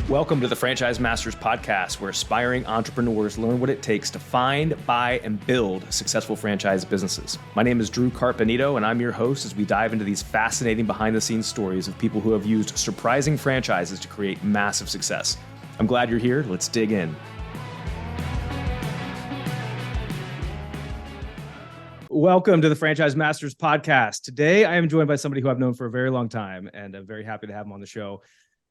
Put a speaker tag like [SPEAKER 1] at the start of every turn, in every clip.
[SPEAKER 1] Welcome to the Franchise Masters podcast, where aspiring entrepreneurs learn what it takes to find, buy, and build successful franchise businesses. My name is Drew Carpenito, and I'm your host as we dive into these fascinating behind-the-scenes stories of people who have used surprising franchises to create massive success. I'm glad you're here. Let's dig in. Welcome to the Franchise Masters podcast. Today, I am joined by somebody who I've known for a very long time, and I'm very happy to have him on the show,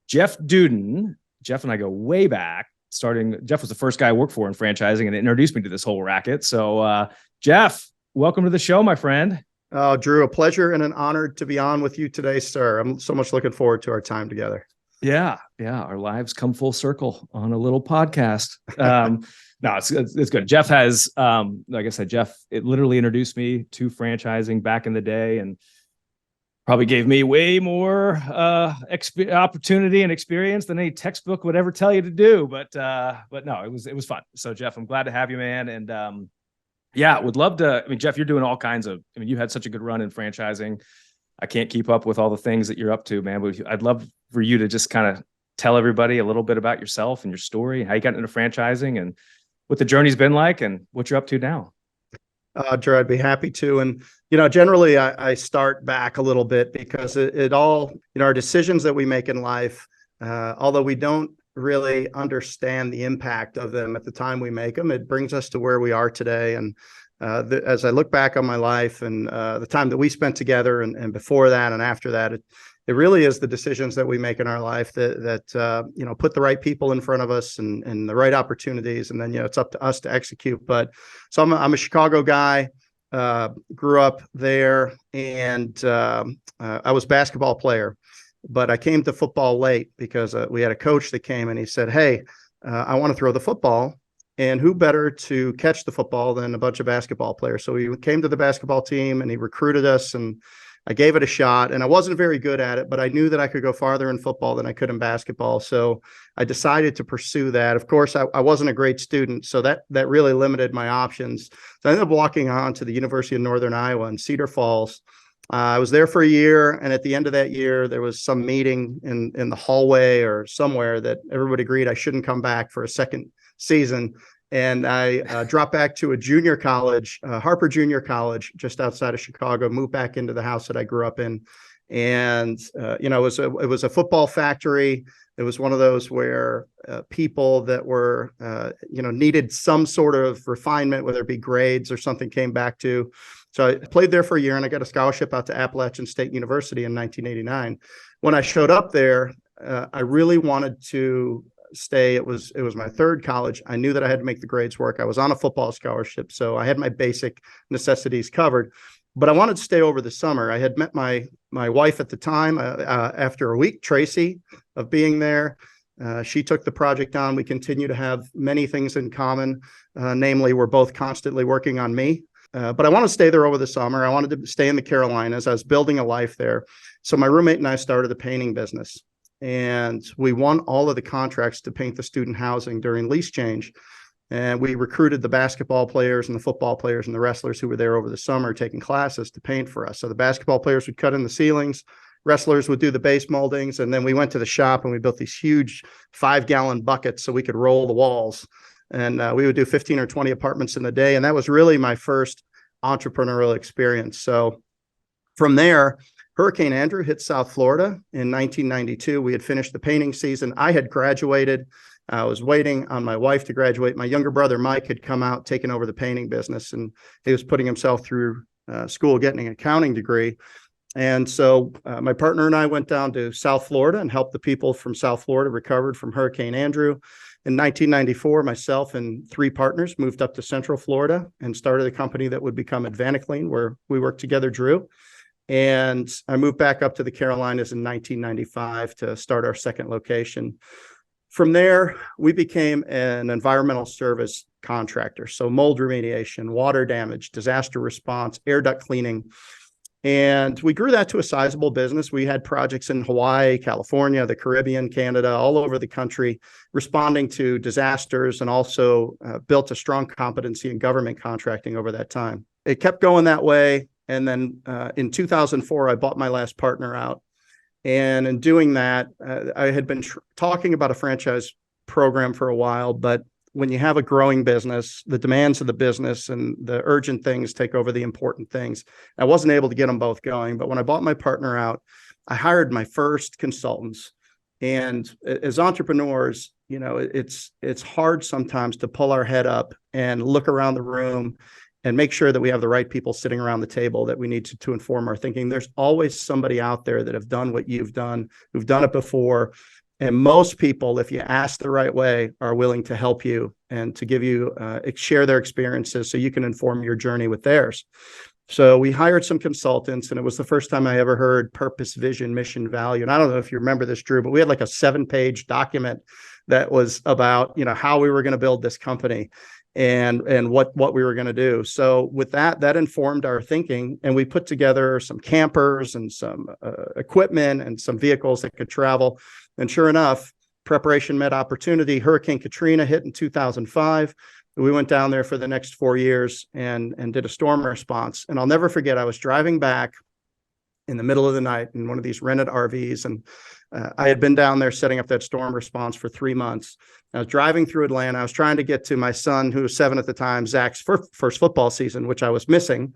[SPEAKER 1] Jeff Dudan. Jeff and I go way back. Jeff was the first guy I worked for in franchising and introduced me to this whole racket. So, Jeff, welcome to the show, my friend.
[SPEAKER 2] Oh, Drew, a pleasure and an honor to be on with you today, sir. I'm so much looking forward to our time together.
[SPEAKER 1] Yeah. Our lives come full circle on a little podcast. No, it's good. Jeff has, like I said, it literally introduced me to franchising back in the day, and probably gave me way more opportunity and experience than any textbook would ever tell you to do. But no, it was fun. So Jeff, I'm glad to have you, man. And would love to. I mean, Jeff, you're doing all kinds of. I mean, you had such a good run in franchising. I can't keep up with all the things that you're up to, man. But I'd love for you to just kind of tell everybody a little bit about yourself and your story, how you got into franchising, and what the journey's been like, and what you're up to now.
[SPEAKER 2] Drew, I'd be happy to. And, generally I start back a little bit because it all, our decisions that we make in life, although we don't really understand the impact of them at the time we make them, it brings us to where we are today. And as I look back on my life and the time that we spent together and before that and after that, it really is the decisions that we make in our life that put the right people in front of us and the right opportunities. And then, it's up to us to execute. But so I'm a Chicago guy, grew up there, and I was a basketball player, but I came to football late because we had a coach that came and he said, "Hey, I want to throw the football. And who better to catch the football than a bunch of basketball players?" So he came to the basketball team and he recruited us, and I gave it a shot, and I wasn't very good at it, but I knew that I could go farther in football than I could in basketball. So I decided to pursue that. Of course, I wasn't a great student, so that really limited my options. So I ended up walking on to the University of Northern Iowa in Cedar Falls. I was there for a year, and at the end of that year, there was some meeting in the hallway or somewhere that everybody agreed I shouldn't come back for a second season. And I dropped back to a junior college, Harper Junior College, just outside of Chicago, moved back into the house that I grew up in. And, it was a football factory. It was one of those where people that were, needed some sort of refinement, whether it be grades or something, came back to. So I played there for a year, and I got a scholarship out to Appalachian State University in 1989. When I showed up there, I really wanted to stay. It was my third college. I knew that I had to make the grades work. I was on a football scholarship, so I had my basic necessities covered, but I wanted to stay over the summer. I had met my wife at the time. After a week, Tracy, of being there, she took the project on. We continue to have many things in common. Namely, we're both constantly working on me. But I want to stay there over the summer. I wanted to stay in the Carolinas. I was building a life there. So my roommate and I started a painting business. And we won all of the contracts to paint the student housing during lease change. And we recruited the basketball players and the football players and the wrestlers who were there over the summer taking classes to paint for us. So the basketball players would cut in the ceilings, wrestlers would do the base moldings, and then we went to the shop and we built these huge 5-gallon buckets so we could roll the walls. And we would do 15 or 20 apartments in a day. And that was really my first entrepreneurial experience. So from there, Hurricane Andrew hit South Florida in 1992. We had finished the painting season. I had graduated. I was waiting on my wife to graduate. My younger brother, Mike, had come out, taken over the painting business, and he was putting himself through school, getting an accounting degree. And so my partner and I went down to South Florida and helped the people from South Florida recovered from Hurricane Andrew. In 1994, myself and 3 partners moved up to Central Florida and started a company that would become Advaniclean, where we worked together, Drew. And I moved back up to the Carolinas in 1995 to start our second location. From there, we became an environmental service contractor. So mold remediation, water damage, disaster response, air duct cleaning. And we grew that to a sizable business. We had projects in Hawaii, California, the Caribbean, Canada, all over the country, responding to disasters, and also built a strong competency in government contracting over that time. It kept going that way. And then in 2004, I bought my last partner out. And in doing that, I had been talking about a franchise program for a while, but when you have a growing business, the demands of the business and the urgent things take over the important things. I wasn't able to get them both going, but when I bought my partner out, I hired my first consultants. And as entrepreneurs, it's hard sometimes to pull our head up and look around the room and make sure that we have the right people sitting around the table that we need to inform our thinking. There's always somebody out there that have done what you've done, who've done it before. And most people, if you ask the right way, are willing to help you and to give you, share their experiences so you can inform your journey with theirs. So we hired some consultants, and it was the first time I ever heard purpose, vision, mission, value. And I don't know if you remember this, Drew, but we had like a 7-page document that was about, how we were going to build this company and what we were going to do. So with that informed our thinking, and we put together some campers and some equipment and some vehicles that could travel. And sure enough, preparation met opportunity. Hurricane Katrina hit in 2005. We went down there for the next 4 years and did a storm response. And I'll never forget, I was driving back in the middle of the night in one of these rented RVs. And I had been down there setting up that storm response for 3 months. I was driving through Atlanta. I was trying to get to my son, who was 7 at the time, Zach's first football season, which I was missing.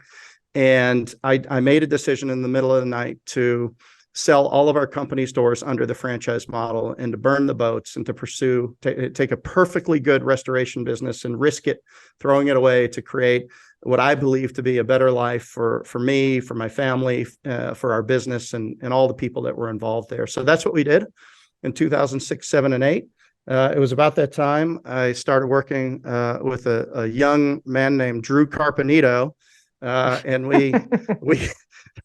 [SPEAKER 2] And I made a decision in the middle of the night to sell all of our company stores under the franchise model and to burn the boats and to pursue, take a perfectly good restoration business and risk it, throwing it away to create what I believe to be a better life for me, for my family, for our business and all the people that were involved there. So that's what we did in 2006, 7, and 8. It was about that time I started working with a young man named Drew Carpenito, and we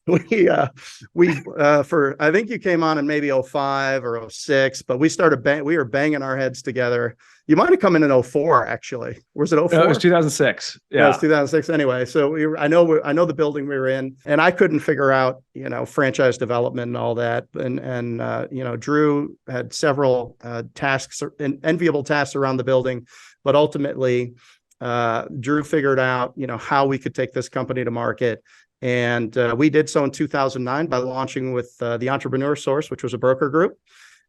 [SPEAKER 2] for, I think you came on in maybe 05 or 06, but we were banging our heads together. You might have come in 04, actually. Was it 04?
[SPEAKER 1] No, it was 2006. Yeah,
[SPEAKER 2] it was 2006 anyway. So I know the building we were in, and I couldn't figure out, franchise development and all that. And Drew had several tasks, enviable tasks around the building, but ultimately Drew figured out, how we could take this company to market. And we did so in 2009 by launching with the Entrepreneur Source, which was a broker group.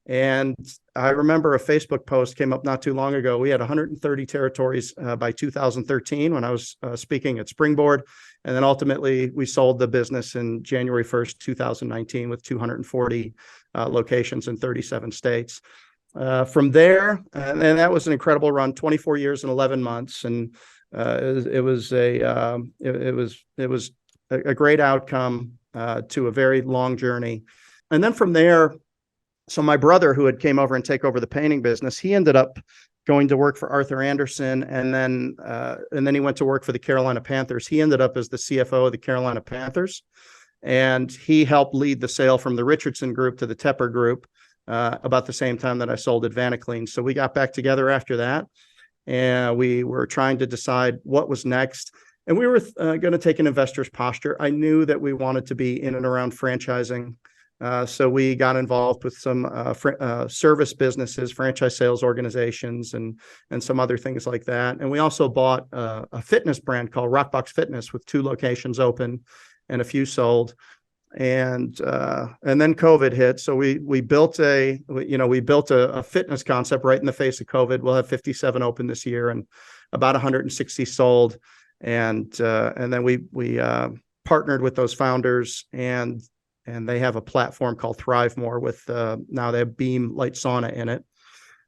[SPEAKER 2] And I remember a Facebook post came up not too long ago. We had 130 territories by 2013 when I was speaking at Springboard. And then ultimately we sold the business in January 1st, 2019 with 240 locations in 37 states. From there, and that was an incredible run, 24 years and 11 months. And it was a great outcome to a very long journey. And then from there, so my brother, who had came over and take over the painting business, he ended up going to work for Arthur Andersen, and then he went to work for the Carolina Panthers. He ended up as the CFO of the Carolina Panthers, and he helped lead the sale from the Richardson Group to the Tepper Group about the same time that I sold Advanaclean. So we got back together after that, and we were trying to decide what was next. And we were going to take an investor's posture. I knew that we wanted to be in and around franchising. So we got involved with some service businesses, franchise sales organizations, and some other things like that. And we also bought a fitness brand called Rockbox Fitness with 2 locations open and a few sold. And then COVID hit. So we built a fitness concept right in the face of COVID. We'll have 57 open this year and about 160 sold. And then we partnered with those founders, and they have a platform called Thrive More with now they have Beam Light Sauna in it.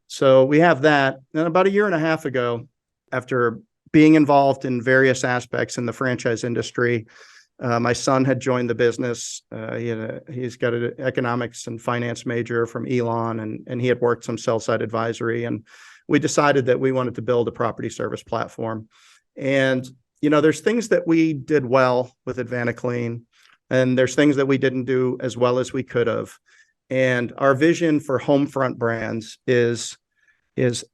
[SPEAKER 2] So we have that. And about a year and a half ago, after being involved in various aspects in the franchise industry, my son had joined the business. He's got an economics and finance major from Elon, and he had worked some sell-side advisory. And we decided that we wanted to build a property service platform. And, there's things that we did well with Advanaclean, and there's things that we didn't do as well as we could have. And our vision for Homefront Brands is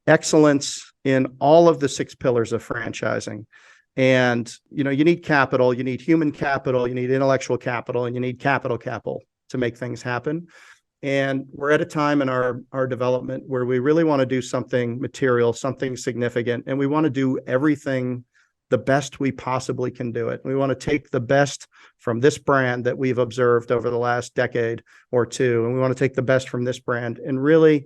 [SPEAKER 2] excellence in all of the 6 pillars of franchising. And, you need capital, you need human capital, you need intellectual capital, and you need capital to make things happen. And we're at a time in our development where we really want to do something material, something significant, and we want to do everything the best we possibly can do it. We want to take the best from this brand that we've observed over the last decade or two, and we want to take the best from this brand and really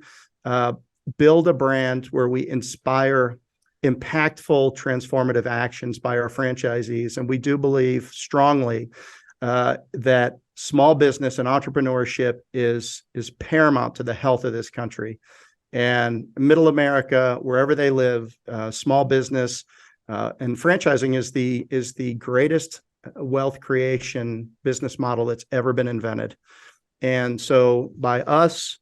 [SPEAKER 2] build a brand where we inspire impactful, transformative actions by our franchisees. And we do believe strongly that small business and entrepreneurship is paramount to the health of this country. And middle America, wherever they live, small business and franchising is the greatest wealth creation business model that's ever been invented. And so by us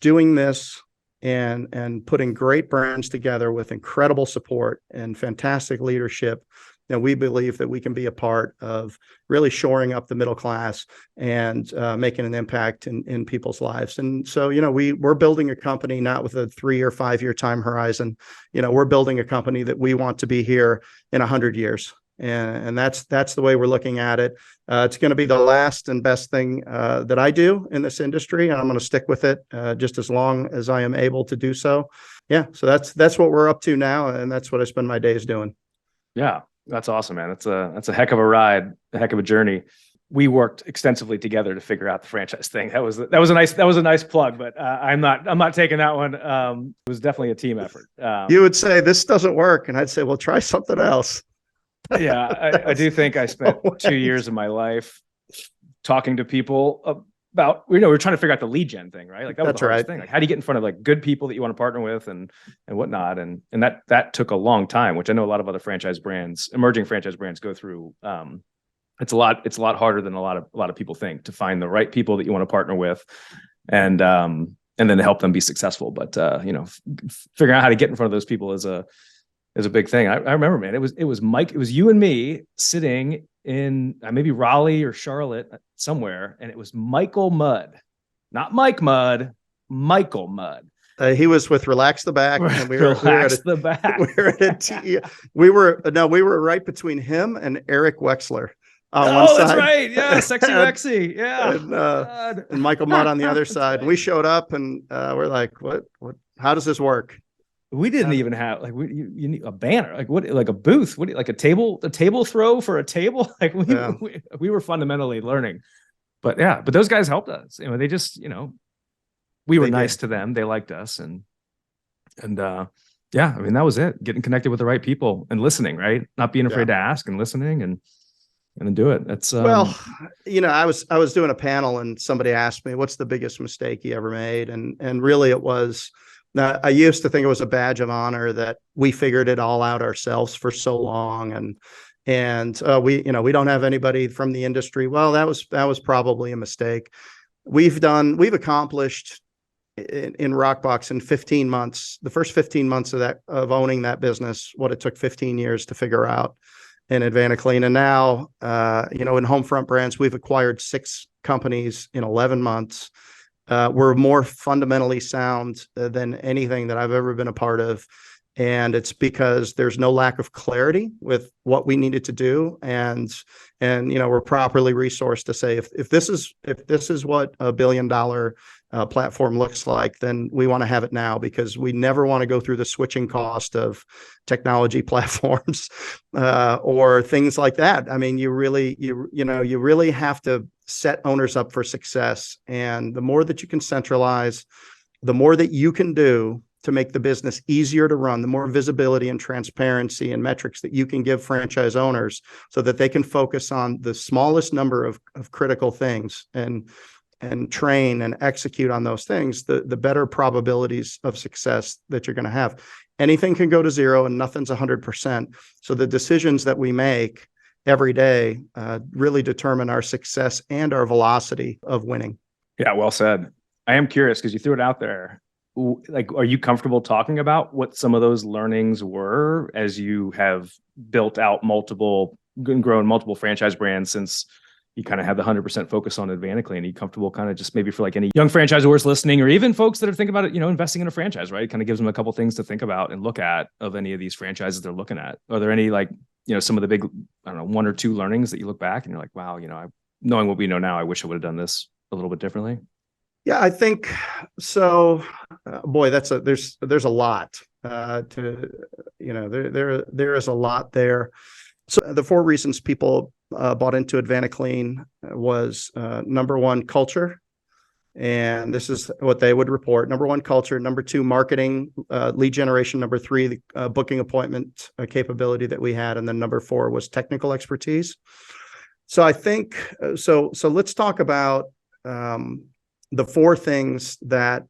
[SPEAKER 2] doing this and putting great brands together with incredible support and fantastic leadership, we believe that we can be a part of really shoring up the middle class and making an impact in people's lives. And so, we're building a company not with a 3 or 5 year time horizon. We're building a company that we want to be here in 100 years. And that's the way we're looking at it. It's going to be the last and best thing that I do in this industry, and I'm going to stick with it just as long as I am able to do so. Yeah, so that's what we're up to now, and that's what I spend my days doing.
[SPEAKER 1] Yeah, that's awesome, man. That's a heck of a ride, a heck of a journey. We worked extensively together to figure out the franchise thing. That was a nice plug, but I'm not taking that one. It was definitely a team effort.
[SPEAKER 2] You would say this doesn't work, and I'd say, well, try something else.
[SPEAKER 1] Yeah, I do think I spent 2 years of my life talking to people about, we're trying to figure out the lead gen thing, right? Like that was the hardest thing. Like, how do you get in front of like good people that you want to partner with and whatnot? And that took a long time, which I know a lot of other emerging franchise brands go through. It's a lot harder than a lot of people think to find the right people that you want to partner with and then to help them be successful. But figuring out how to get in front of those people is a big thing. I remember, man, it was Mike, it was you and me sitting in maybe Raleigh or Charlotte somewhere. And it was Michael Mudd, not Mike Mudd, Michael Mudd.
[SPEAKER 2] He was with Relax the Back, and we were at
[SPEAKER 1] the Back.
[SPEAKER 2] We were right between him and Eric Wexler on one side.
[SPEAKER 1] That's right. Yeah, Sexy Wexy. Yeah,
[SPEAKER 2] and Michael Mudd on the other side. Right. We showed up, and we're like, "What? How does this work?"
[SPEAKER 1] We didn't even have you need a banner, like a booth, like a table throw for a table. Like we were fundamentally learning, but those guys helped us. They just, we were nice to them. They liked us. And that was it. Getting connected with the right people and listening, right? Not being afraid to ask and listening and then do it. That's
[SPEAKER 2] I was doing a panel and somebody asked me, what's the biggest mistake you ever made? And really it was, now, I used to think it was a badge of honor that we figured it all out ourselves for so long, and we don't have anybody from the industry. Well, that was probably a mistake. We've accomplished in Rockbox in 15 months, the first 15 months of owning that business, what it took 15 years to figure out in Advanced. And now, in Homefront Brands, we've acquired 6 companies in 11 months. We're more fundamentally sound than anything that I've ever been a part of. And it's because there's no lack of clarity with what we needed to do. And we're properly resourced to say, if this is what $1 billion platform looks like, then we want to have it now, because we never want to go through the switching cost of technology platforms or things like that. I mean, you really have to set owners up for success. And the more that you can centralize, the more that you can do to make the business easier to run, the more visibility and transparency and metrics that you can give franchise owners so that they can focus on the smallest number of critical things and train and execute on those things, the better probabilities of success that you're going to have. Anything can go to zero and nothing's 100%. So the decisions that we make every day really determine our success and our velocity of winning.
[SPEAKER 1] Yeah, well said. I am curious because you threw it out there. Like, are you comfortable talking about what some of those learnings were as you have built out grown multiple franchise brands since you kind of have the 100% focus on Advanced? And are you comfortable kind of just maybe for like any young franchisors listening, or even folks that are thinking about it, investing in a franchise, right? It kind of gives them a couple things to think about and look at of any of these franchises they're looking at. Are there any some of the big, 1 or 2 learnings that you look back and you're like, wow, knowing what we know now, I wish I would have done this a little bit differently?
[SPEAKER 2] Yeah, I think so. Boy, there's a lot. there is a lot there. So the 4 reasons people bought into Advanaclean was number 1, culture. And this is what they would report. Number 1, culture. Number 2, marketing, lead generation. Number 3, the booking appointment capability that we had. And then number 4 was technical expertise. So I think, so let's talk about the 4 things that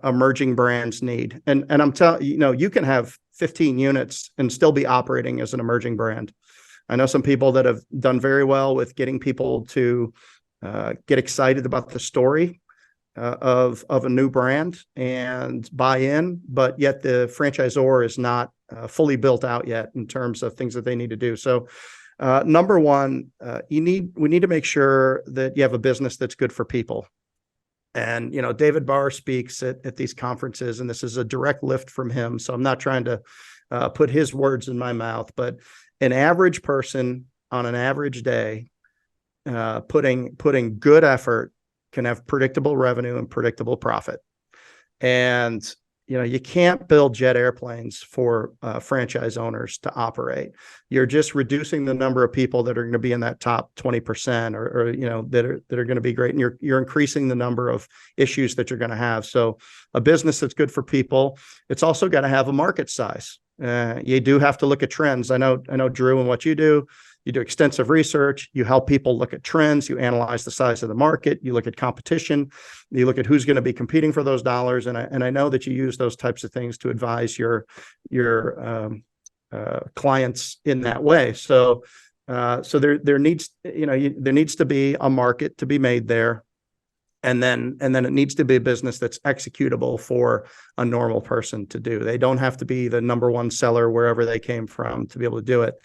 [SPEAKER 2] emerging brands need. And I'm telling you, you can have 15 units and still be operating as an emerging brand. I know some people that have done very well with getting people to get excited about the story of a new brand and buy in, but yet the franchisor is not fully built out yet in terms of things that they need to do. So number 1, we need to make sure that you have a business that's good for people. And, David Barr speaks at these conferences, and this is a direct lift from him. So I'm not trying to put his words in my mouth, but an average person on an average day, putting good effort, can have predictable revenue and predictable profit. And, you can't build jet airplanes for franchise owners to operate. You're just reducing the number of people that are going to be in that top 20% or that are going to be great. And you're increasing the number of issues that you're going to have. So a business that's good for people, it's also got to have a market size. You do have to look at trends. I know, Drew, and what you do extensive research, you help people look at trends, you analyze the size of the market, you look at competition, you look at who's going to be competing for those dollars. And I know that you use those types of things to advise your clients in that way. So there needs to be a market to be made there. And then it needs to be a business that's executable for a normal person to do. They don't have to be the number 1 seller wherever they came from to be able to do it.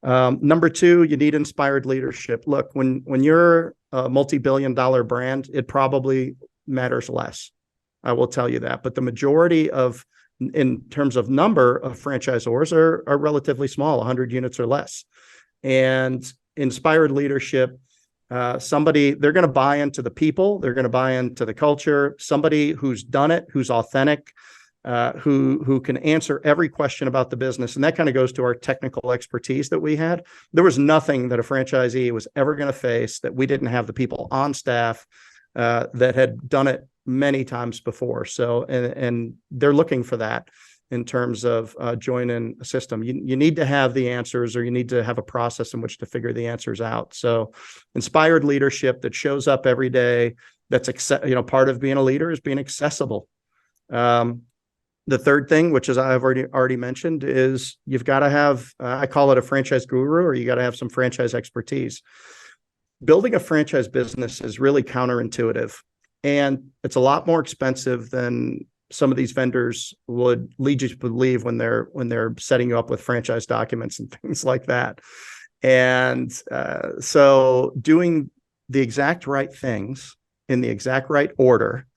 [SPEAKER 2] Number 2, you need inspired leadership. Look, when you're a multi-billion-dollar brand, it probably matters less. I will tell you that. But the majority in terms of number of franchisors are relatively small, 100 units or less. And inspired leadership, they're going to buy into the people, they're going to buy into the culture, somebody who's done it, who's authentic, who can answer every question about the business. And that kind of goes to our technical expertise that we had. There was nothing that a franchisee was ever going to face that we didn't have the people on staff that had done it many times before. So, and they're looking for that in terms of joining a system. You need to have the answers, or you need to have a process in which to figure the answers out. So inspired leadership that shows up every day, that's part of being a leader is being accessible. The third thing, which is I've already mentioned, is you've got to have, I call it a franchise guru, or you got to have some franchise expertise. Building a franchise business is really counterintuitive, and it's a lot more expensive than some of these vendors would lead you to believe when they're setting you up with franchise documents and things like that. And so doing the exact right things in the exact right order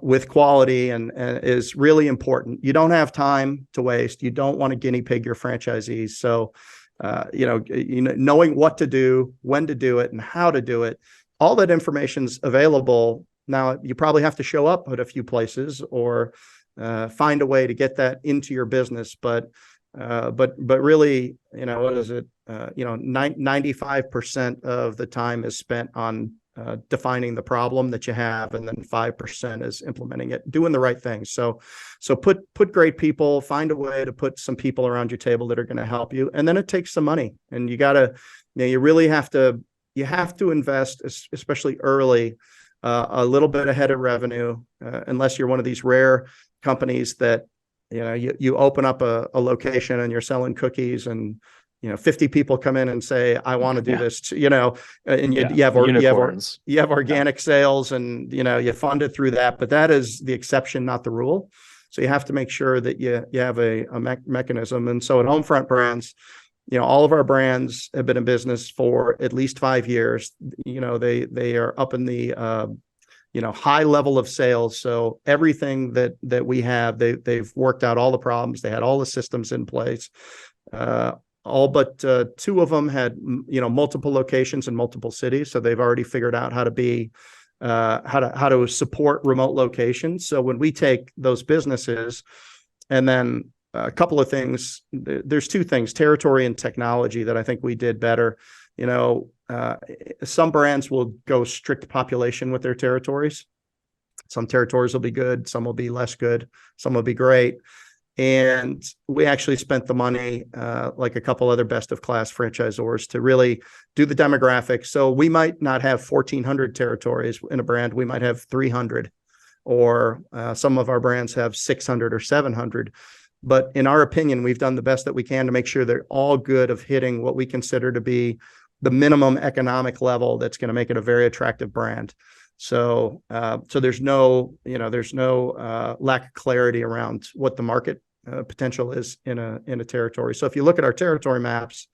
[SPEAKER 2] with quality and is really important. You don't have time to waste. You don't want to guinea pig your franchisees. So, knowing what to do, when to do it, and how to do it, all that information's available. Now, you probably have to show up at a few places or find a way to get that into your business. But really, what is it? 95% of the time is spent on defining the problem that you have, and then 5% is implementing it, doing the right things. So put great people, find a way to put some people around your table that are going to help you, and then it takes some money, and you really have to invest, especially early, a little bit ahead of revenue, unless you're one of these rare companies that you open up a location and you're selling cookies, and 50 people come in and say, I want to do this, and you have organic sales, and, you fund it through that, but that is the exception, not the rule. So you have to make sure that you have a mechanism. And so at Homefront Brands, all of our brands have been in business for at least 5 years. They are up in the, high level of sales. So everything that we have, they've worked out all the problems. They had all the systems in place. All but 2 of them had, multiple locations in multiple cities. So they've already figured out how to how to support remote locations. So when we take those businesses And then a couple of things. There's two things: territory and technology that I think we did better. Some brands will go strict population with their territories. Some territories will be good, some will be less good, some will be great. And we actually spent the money, like a couple other best of class franchisors, to really do the demographics. So we might not have 1,400 territories in a brand, we might have 300, or some of our brands have 600 or 700. But in our opinion, we've done the best that we can to make sure they're all good of hitting what we consider to be the minimum economic level that's going to make it a very attractive brand. So there's no lack of clarity around what the market potential is in a territory. So if you look at our territory maps,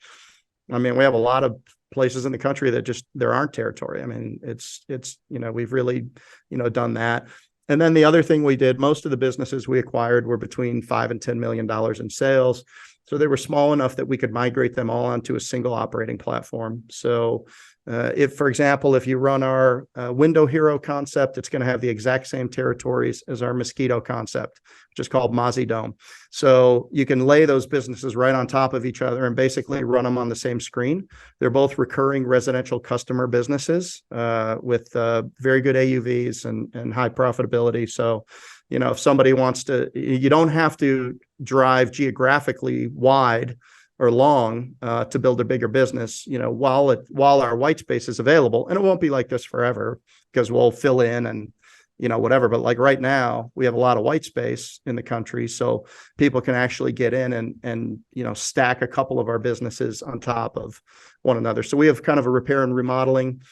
[SPEAKER 2] I mean, we have a lot of places in the country that just there aren't territory. I mean, it's we've really done that. And then the other thing we did, most of the businesses we acquired were between $5 and $10 million in sales. So they were small enough that we could migrate them all onto a single operating platform. So if, for example, if you run our Window Hero concept, it's going to have the exact same territories as our Mosquito concept, which is called Mozzie Dome. So you can lay those businesses right on top of each other and basically run them on the same screen. They're both recurring residential customer businesses with very good AUVs and high profitability. So, if somebody wants to, you don't have to drive geographically wide or long to build a bigger business, while our white space is available. And it won't be like this forever, because we'll fill in and, whatever. But like right now, we have a lot of white space in the country. So people can actually get in and stack a couple of our businesses on top of one another. So we have kind of a repair and remodeling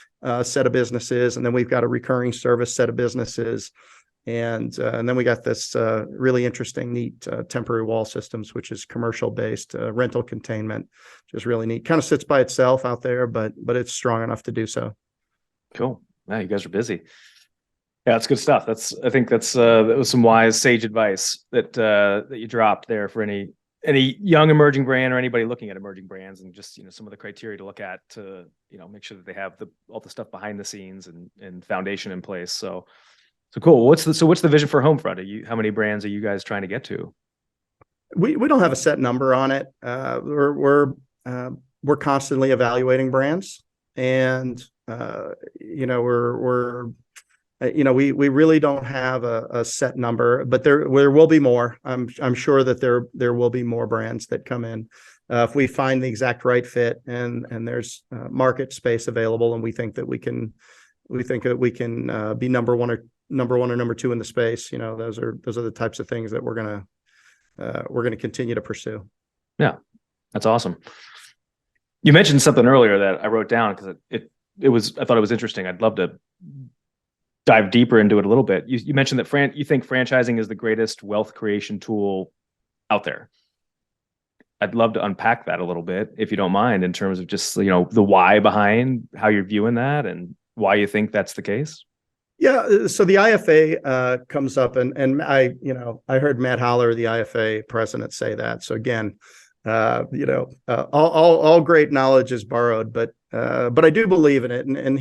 [SPEAKER 2] set of businesses. And then we've got a recurring service set of businesses. And then we got this really interesting, neat temporary wall systems, which is commercial based rental containment, which is really neat. Kind of sits by itself out there, but it's strong enough to do so.
[SPEAKER 1] Cool. Yeah, you guys are busy. Yeah, that's good stuff. I think that was some wise, sage advice that you dropped there for any young emerging brand or anybody looking at emerging brands, and just some of the criteria to look at to make sure that they have all the stuff behind the scenes and foundation in place. So cool. What's the vision for Homefront? How many brands are you guys trying to get to?
[SPEAKER 2] We don't have a set number on it. We're constantly evaluating brands, and we really don't have a set number, but there will be more. I'm sure that there will be more brands that come in if we find the exact right fit and there's market space available, and we think that we can be number one or number two in the space. Those are the types of things that we're gonna continue to pursue.
[SPEAKER 1] Yeah, that's awesome. You mentioned something earlier that I wrote down because I thought it was interesting. I'd love to dive deeper into it a little bit. You mentioned that you think franchising is the greatest wealth creation tool out there. I'd love to unpack that a little bit, if you don't mind, in terms of just the why behind how you're viewing that and why you think that's the case.
[SPEAKER 2] Yeah, so the IFA comes up, and I heard Matt Holler, the IFA president, say that. So again, all great knowledge is borrowed, but I do believe in it. And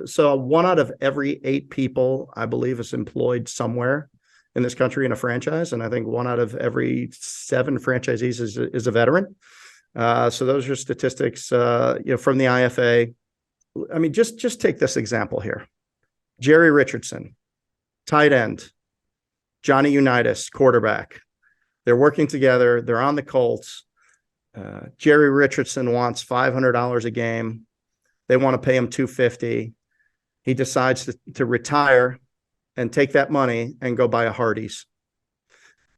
[SPEAKER 2] so 1 out of every 8 people, I believe, is employed somewhere in this country in a franchise, and I think 1 out of every 7 franchisees is a veteran. So those are statistics, from the IFA. I mean, just take this example here. Jerry Richardson, tight end, Johnny Unitas, quarterback. They're working together. They're on the Colts. Jerry Richardson wants $500 a game. They want to pay him $250. He decides to retire and take that money and go buy a Hardee's.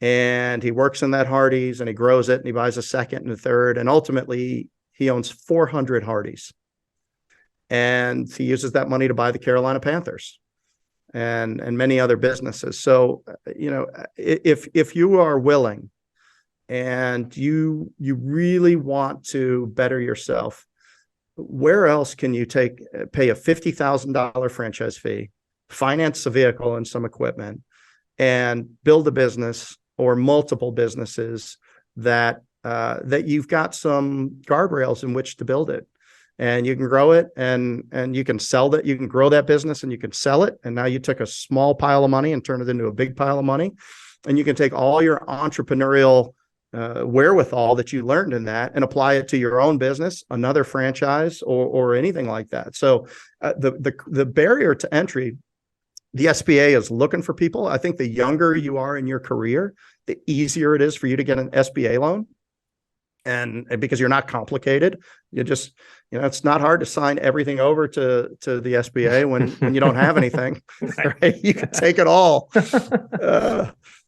[SPEAKER 2] And he works in that Hardee's and he grows it and he buys a second and a third. And ultimately, he owns 400 Hardee's. And he uses that money to buy the Carolina Panthers and many other businesses. So, if you are willing and you really want to better yourself, where else can you pay a $50,000 franchise fee, finance a vehicle and some equipment, and build a business or multiple businesses that you've got some guardrails in which to build it? And you can grow it and you can sell that. You can grow that business and you can sell it. And now you took a small pile of money and turn it into a big pile of money. and you can take all your entrepreneurial wherewithal that you learned in that and apply it to your own business, another franchise, or anything like that. So the barrier to entry, the SBA is looking for people. I think the younger you are in your career, the easier it is for you to get an SBA loan. And because you're not complicated, you just, it's not hard to sign everything over to the SBA when you don't have anything, right? You can take it all.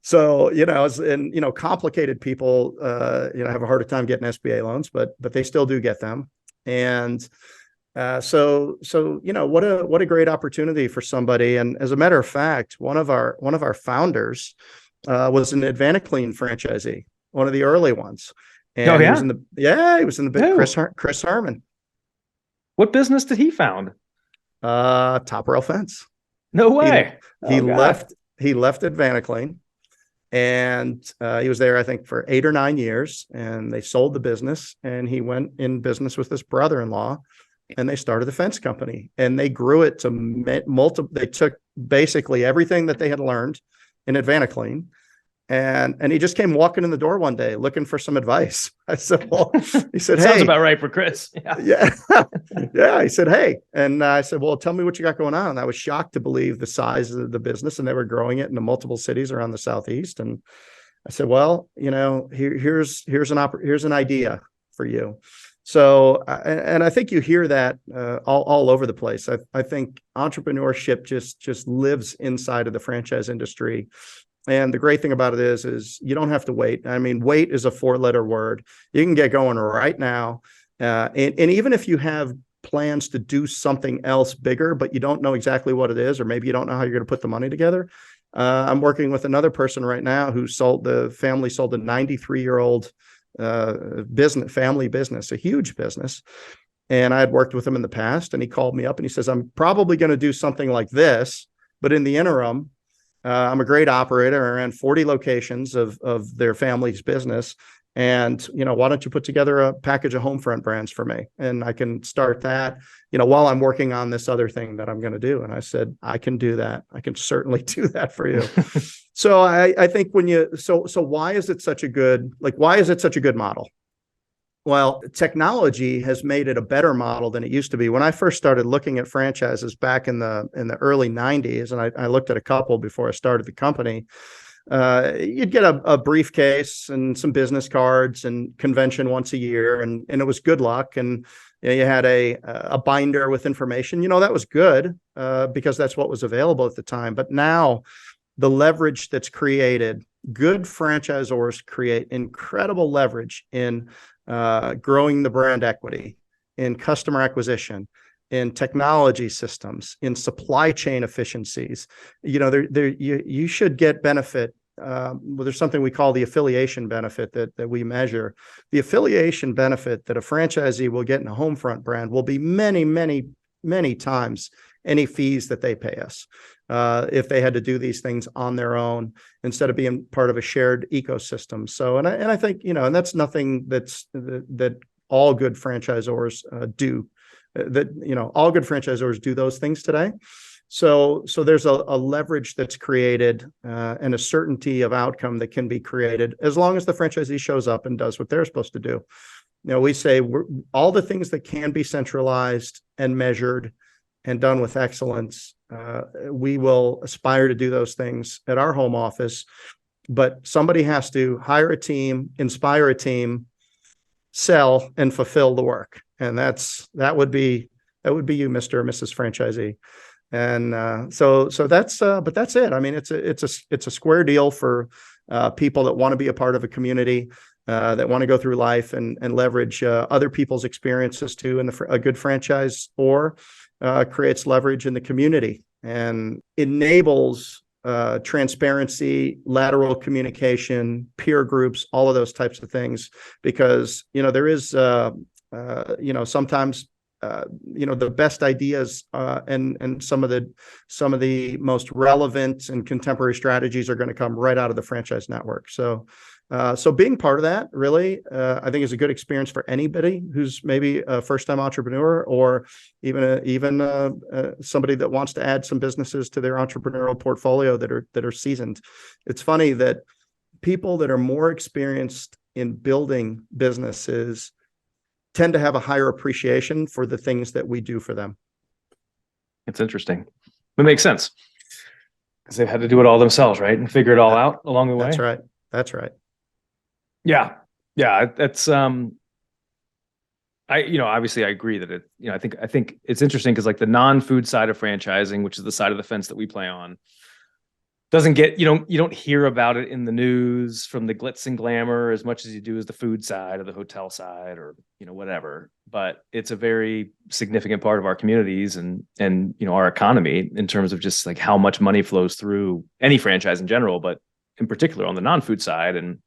[SPEAKER 2] So, complicated people, have a harder time getting SBA loans, but they still do get them. And so what a great opportunity for somebody. And as a matter of fact, one of our founders was an Advanced franchisee, one of the early ones. And he was in the big Chris Harmon.
[SPEAKER 1] What business did he found?
[SPEAKER 2] Top Rail Fence.
[SPEAKER 1] No way.
[SPEAKER 2] He left Advanced, and he was there, I think, for 8 or 9 years, and they sold the business, and he went in business with his brother-in-law, and they started the fence company, and they grew it to multiple. They took basically everything that they had learned in Advanced, and he just came walking in the door one day looking for some advice. I said, well, he said, hey.
[SPEAKER 1] Sounds about right for Chris.
[SPEAKER 2] Yeah. He said, hey. And I said, well, tell me what you got going on. And I was shocked to believe the size of the business, and they were growing it into multiple cities around the Southeast. And I said, well, here's an idea for you. So, and I think you hear that all over the place. I think entrepreneurship just lives inside of the franchise industry. And the great thing about it is you don't have to wait. I mean, wait is a 4-letter word. You can get going right now. And even if you have plans to do something else bigger, but you don't know exactly what it is, or maybe you don't know how you're going to put the money together. I'm working with another person right now who sold a 93-year-old family business, a huge business. And I had worked with him in the past, and he called me up and he says, I'm probably going to do something like this, but in the interim, I'm a great operator. I ran 40 locations of their family's business. And, why don't you put together a package of home front brands for me? And I can start that, while I'm working on this other thing that I'm going to do. And I said, I can do that. I can certainly do that for you. So I think so why is it such a good model? Well, technology has made it a better model than it used to be. When I first started looking at franchises back in the early 90s, and I looked at a couple before I started the company, you'd get a briefcase and some business cards and convention once a year, and it was good luck. And you had a binder with information. That was good because that's what was available at the time. But now the leverage that's created, good franchisors create incredible leverage in growing the brand equity, in customer acquisition, in technology systems, in supply chain efficiencies. You should get benefit. There's something we call the affiliation benefit that we measure. The affiliation benefit that a franchisee will get in a home front brand will be many, many, many times any fees that they pay us if they had to do these things on their own instead of being part of a shared ecosystem. So, and I think, and that's nothing that all good franchisors do. All good franchisors do those things today. So there's a leverage that's created and a certainty of outcome that can be created as long as the franchisee shows up and does what they're supposed to do. We say all the things that can be centralized and measured and done with excellence, we will aspire to do those things at our home office. But somebody has to hire a team, inspire a team, sell, and fulfill the work. And that would be you, Mr. or Mrs. Franchisee. And so that's but that's it. I mean, it's a square deal for people that want to be a part of a community, that want to go through life and leverage other people's experiences too. And a good franchise creates leverage in the community and enables transparency, lateral communication, peer groups, all of those types of things. Because there is sometimes the best ideas and some of the most relevant and contemporary strategies are going to come right out of the franchise network. So So being part of that really, I think is a good experience for anybody who's maybe a first-time entrepreneur, or even somebody that wants to add some businesses to their entrepreneurial portfolio that are seasoned. It's funny that people that are more experienced in building businesses tend to have a higher appreciation for the things that we do for them.
[SPEAKER 1] It's interesting. It makes sense because they've had to do it all themselves, right? And figure it all out along the way.
[SPEAKER 2] That's right. That's right.
[SPEAKER 1] Yeah. Yeah. That's, obviously I agree that I think it's interesting because like the non-food side of franchising, which is the side of the fence that we play on, doesn't get, you don't hear about it in the news from the glitz and glamour as much as you do as the food side or the hotel side or, whatever, but it's a very significant part of our communities and, our economy in terms of just like how much money flows through any franchise in general, but in particular on the non-food side. And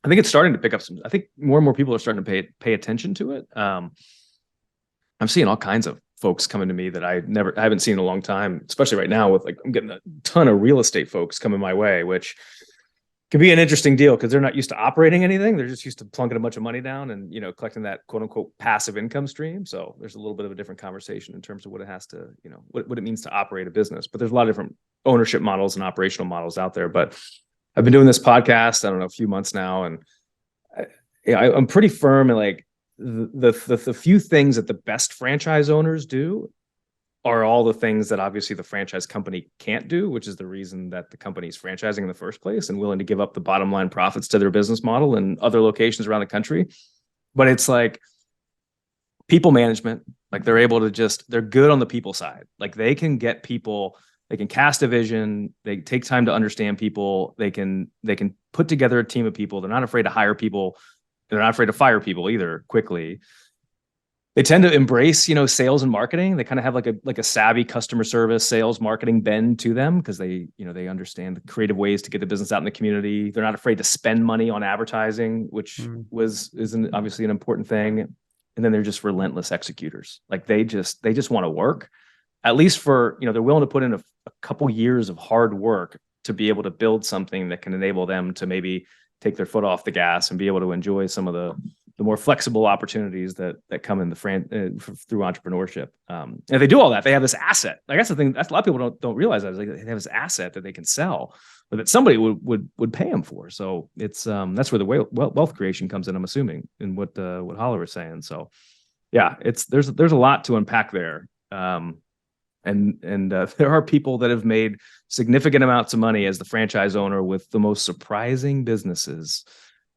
[SPEAKER 1] I think it's starting to pick up I think more and more people are starting to pay attention to it. I'm seeing all kinds of folks coming to me that I haven't seen in a long time, especially right now with like, I'm getting a ton of real estate folks coming my way, which can be an interesting deal because they're not used to operating anything. They're just used to plunking a bunch of money down and, collecting that quote unquote passive income stream. So there's a little bit of a different conversation in terms of what it has to, what it means to operate a business, but there's a lot of different ownership models and operational models out there. But I've been doing this podcast, I don't know, a few months now. And I'm pretty firm in like, the few things that the best franchise owners do are all the things that obviously the franchise company can't do, which is the reason that the company is franchising in the first place and willing to give up the bottom line profits to their business model in other locations around the country. But it's like people management, like they're good on the people side. Like they can get people, they can cast a vision, they take time to understand people, they can put together a team of people. They're not afraid to hire people. They're not afraid to fire people either quickly. They tend to embrace, sales and marketing. They kind of have like a savvy customer service, sales, marketing bend to them because they understand the creative ways to get the business out in the community. They're not afraid to spend money on advertising, which is obviously an important thing. And then they're just relentless executors. Like they just want to work, at least for, they're willing to put in a couple years of hard work to be able to build something that can enable them to maybe take their foot off the gas and be able to enjoy some of the more flexible opportunities that come in through entrepreneurship. And if they do all that, they have this asset. Like that's the thing. That's a lot of people don't realize that. Like they have this asset that they can sell, or that somebody would pay them for. So it's that's where the wealth creation comes in. I'm assuming in what Holler was saying. So yeah, there's a lot to unpack there. And there are people that have made significant amounts of money as the franchise owner with the most surprising businesses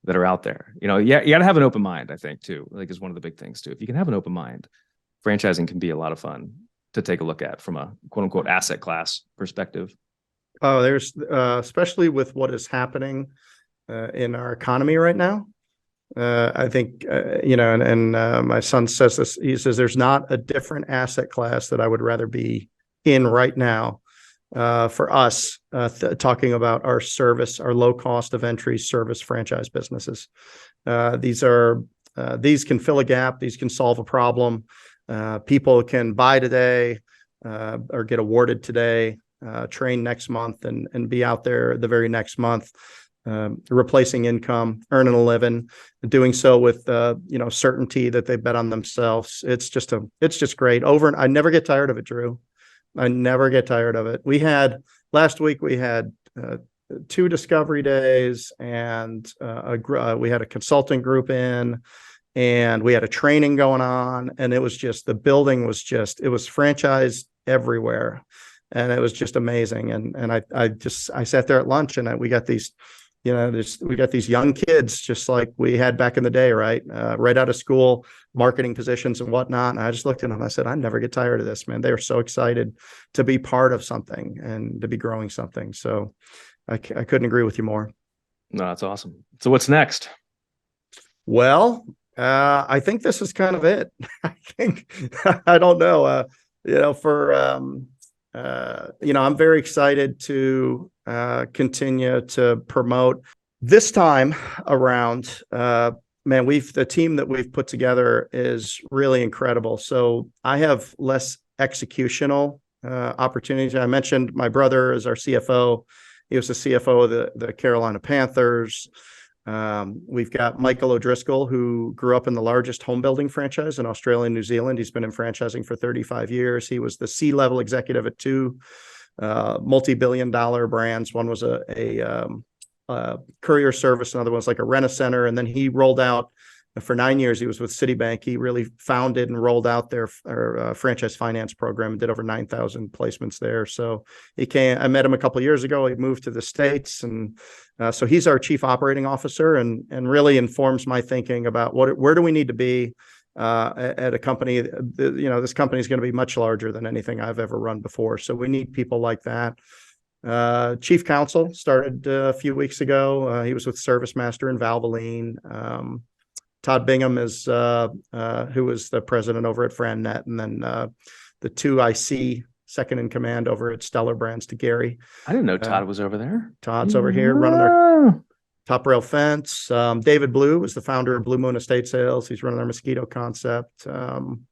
[SPEAKER 1] that are out there. You got to have an open mind, I think, too. Like is one of the big things too. If you can have an open mind, franchising can be a lot of fun to take a look at from a quote unquote asset class perspective.
[SPEAKER 2] Oh, there's especially with what is happening in our economy right now. I think, and my son says this, he says, there's not a different asset class that I would rather be in right now for us, talking about our service, our low cost of entry service franchise businesses. These can fill a gap. These can solve a problem. People can buy today or get awarded today, train next month and be out there the very next month. Replacing income, earning a living, doing so with certainty that they bet on themselves. It's just great. I never get tired of it, Drew. I never get tired of it. Last week we had 2 discovery days, and we had a consulting group in, and we had a training going on, and it was just it was franchised everywhere, and it was just amazing. And I sat there at lunch, and we got these. We got these young kids just like we had back in the day, right? Right out of school, marketing positions and whatnot. And I just looked at them. I said, I never get tired of this, man. They were so excited to be part of something and to be growing something. So I couldn't agree with you more.
[SPEAKER 1] No, that's awesome. So what's next?
[SPEAKER 2] Well, I think this is kind of it. I don't know. I'm very excited to continue to promote. This time around, the team that we've put together is really incredible. So I have less executional opportunities. I mentioned my brother is our CFO. He was the CFO of the Carolina Panthers. We've got Michael O'Driscoll, who grew up in the largest home building franchise in Australia and New Zealand. He's been in franchising for 35 years. He was the C-level executive at two multi-billion-dollar brands. One was a courier service, another one was like a rent-a-center, and then he rolled out for 9 years. He was with Citibank. He really founded and rolled out their franchise finance program and did over 9,000 placements there. So I met him a couple of years ago. He moved to the States, and so he's our chief operating officer, and really informs my thinking about where do we need to be at a company. This company is going to be much larger than anything I've ever run before. So we need people like that. Chief counsel started a few weeks ago. He was with ServiceMaster and Valvoline. Todd Bingham is who was the president over at FranNet, and then the two I see second in command over at Stellar Brands to Gary.
[SPEAKER 1] I didn't know Todd was over there.
[SPEAKER 2] Todd's over here running their Top Rail Fence. David Blue was the founder of Blue Moon Estate Sales. He's running their mosquito concept. And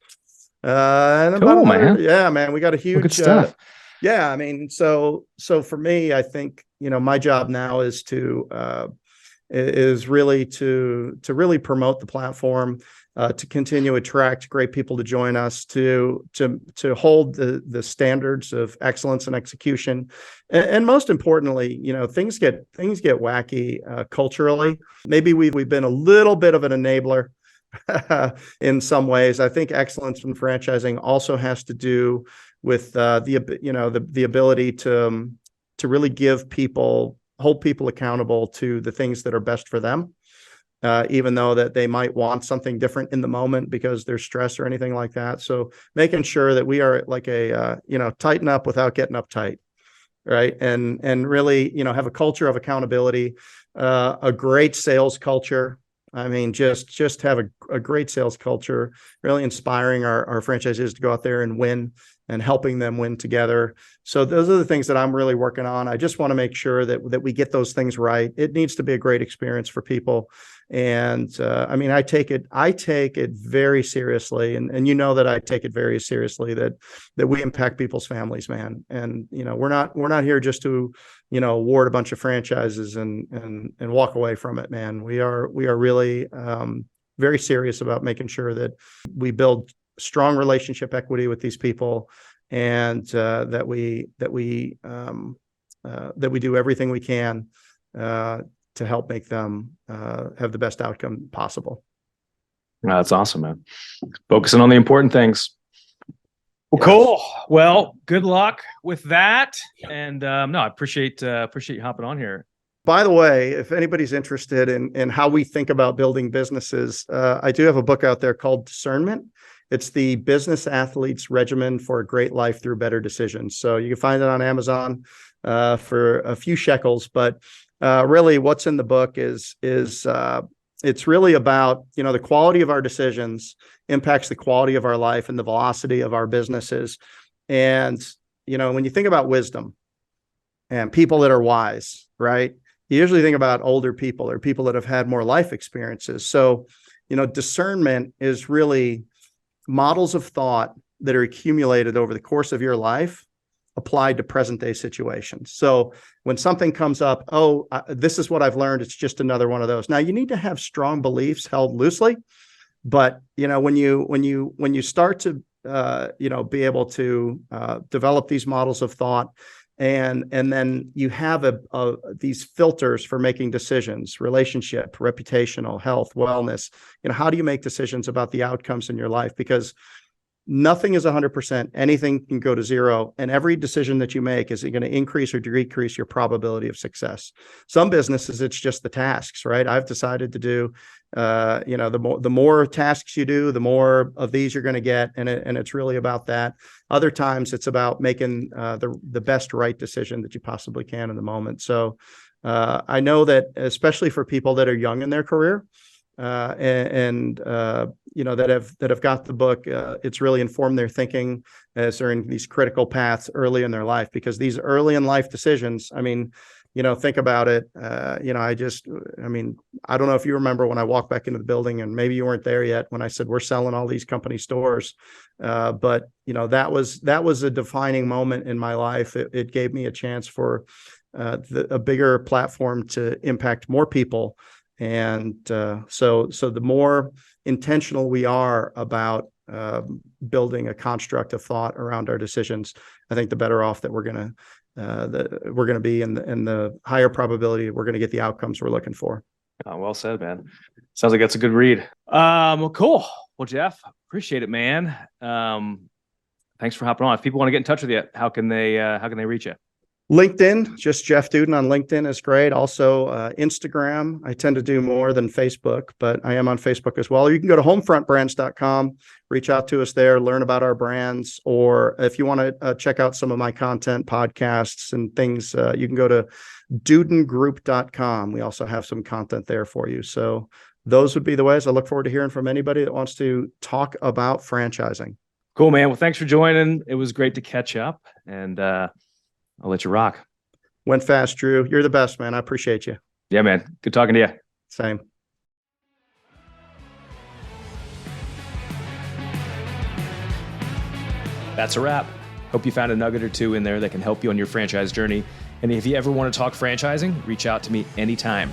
[SPEAKER 1] cool, man.
[SPEAKER 2] Yeah, man, we got a huge
[SPEAKER 1] good stuff.
[SPEAKER 2] Yeah, I mean, so for me, I think my job now is really to really promote the platform, to continue to attract great people to join us, to hold the standards of excellence and execution, and most importantly, things get wacky culturally. Maybe we've been a little bit of an enabler in some ways. I think excellence in franchising also has to do with the ability to really hold people accountable to the things that are best for them, even though that they might want something different in the moment because there's stress or anything like that. So making sure that we are like tighten up without getting uptight, right? And really, have a culture of accountability, a great sales culture. I mean, just have a great sales culture, really inspiring our franchisees to go out there and win, and helping them win together. So those are the things that I'm really working on. I just want to make sure that we get those things right. It needs to be a great experience for people. And I mean, I take it very seriously. And that I take it very seriously that we impact people's families, man. And, we're not here just to, award a bunch of franchises and walk away from it, man. We are really very serious about making sure that we build strong relationship equity with these people, and that we do everything we can to help make them have the best outcome possible.
[SPEAKER 1] That's awesome, man. Focusing on the important things. Well,
[SPEAKER 2] Yes.
[SPEAKER 1] Cool. Well, good luck with that. And I appreciate you hopping on here.
[SPEAKER 2] By the way, if anybody's interested in how we think about building businesses, I do have a book out there called Discernment. It's the Business Athlete's Regimen for a Great Life Through Better Decisions. So you can find it on Amazon for a few shekels. But really, what's in the book is it's really about, the quality of our decisions impacts the quality of our life and the velocity of our businesses. And, when you think about wisdom and people that are wise, right? You usually think about older people or people that have had more life experiences. So, discernment is really models of thought that are accumulated over the course of your life applied to present day situations. So when something comes up, this is what I've learned, it's just another one of those. Now you need to have strong beliefs held loosely, but when you start to be able to develop these models of thought, and then you have these filters for making decisions: relationship, reputational, health, wellness. How do you make decisions about the outcomes in your life? Because nothing is 100%. Anything can go to zero. And every decision that you make is going to increase or decrease your probability of success. Some businesses, it's just the tasks, right? I've decided to do, the more tasks you do, the more of these you're going to get. And it's really about that. Other times it's about making the best right decision that you possibly can in the moment. So I know that especially for people that are young in their career, that have got the book, it's really informed their thinking as they're in these critical paths early in their life, because these early in life decisions, I mean, think about it. I don't know if you remember when I walked back into the building, and maybe you weren't there yet when I said, we're selling all these company stores. But that was a defining moment in my life. It gave me a chance for a bigger platform to impact more people. And so the more intentional we are about building a construct of thought around our decisions, I think the better off that we're going to be, and the higher probability we're going to get the outcomes we're looking for.
[SPEAKER 1] Oh, well said, man. Sounds like that's a good read. Cool. Well, Jeff, appreciate it, man. Thanks for hopping on. If people want to get in touch with you, how can they reach you?
[SPEAKER 2] LinkedIn, just Jeff Dudan on LinkedIn is great. Also, Instagram. I tend to do more than Facebook, but I am on Facebook as well. Or you can go to homefrontbrands.com, reach out to us there, learn about our brands. Or if you want to check out some of my content, podcasts and things, you can go to dudangroup.com. We also have some content there for you. So those would be the ways. I look forward to hearing from anybody that wants to talk about franchising.
[SPEAKER 1] Cool, man. Well, thanks for joining. It was great to catch up, and I'll let you rock.
[SPEAKER 2] Went fast, Drew. You're the best, man. I appreciate you.
[SPEAKER 1] Yeah, man. Good talking to you.
[SPEAKER 2] Same.
[SPEAKER 1] That's a wrap. Hope you found a nugget or two in there that can help you on your franchise journey. And if you ever want to talk franchising, reach out to me anytime.